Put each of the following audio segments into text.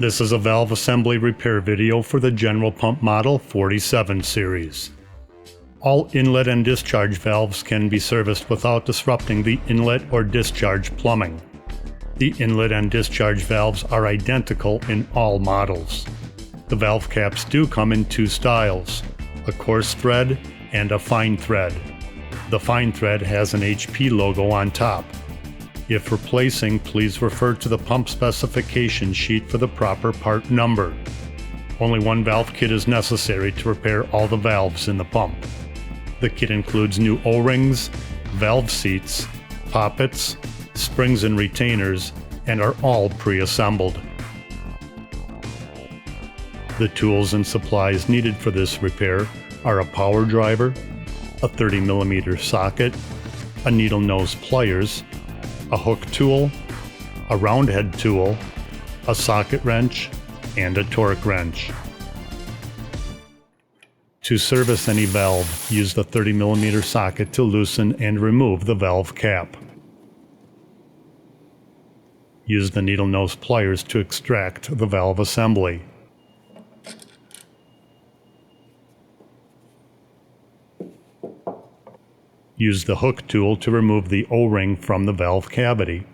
This is a valve assembly repair video for the General Pump Model 47 series. All inlet and discharge valves can be serviced without disrupting the inlet or discharge plumbing. The inlet and discharge valves are identical in all models. The valve caps do come in two styles, a coarse thread and a fine thread. The fine thread has an HP logo on top. If replacing, please refer to the pump specification sheet for the proper part number. Only one valve kit is necessary to repair all the valves in the pump. The kit includes new O-rings, valve seats, poppets, springs and retainers, and are all pre-assembled. The tools and supplies needed for this repair are a power driver, a 30mm socket, a needle nose pliers, a hook tool, a round head tool, a socket wrench, and a torque wrench. To service any valve, use the 30mm socket to loosen and remove the valve cap. Use the needle nose pliers to extract the valve assembly. Use the hook tool to remove the O-ring from the valve cavity.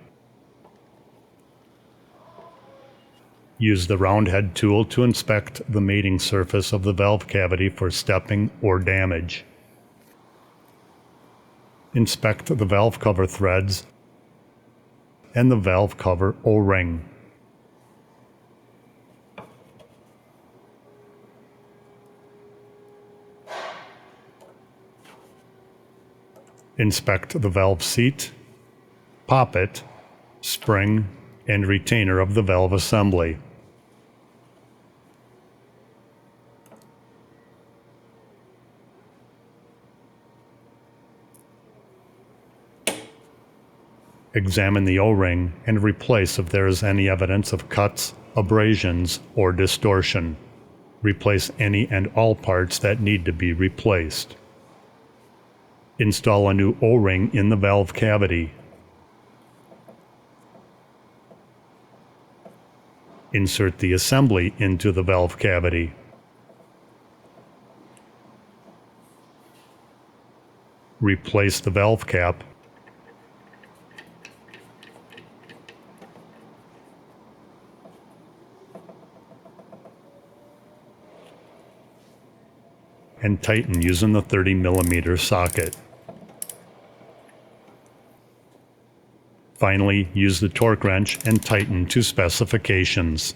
Use the round head tool to inspect the mating surface of the valve cavity for stepping or damage. Inspect the valve cover threads and the valve cover O-ring. Inspect the valve seat, poppet, spring, and retainer of the valve assembly. Examine the O-ring and replace if there is any evidence of cuts, abrasions, or distortion. Replace any and all parts that need to be replaced. Install a new O-ring in the valve cavity. Insert the assembly into the valve cavity. Replace the valve cap. And tighten using the 30mm socket. Finally, use the torque wrench and tighten to specifications.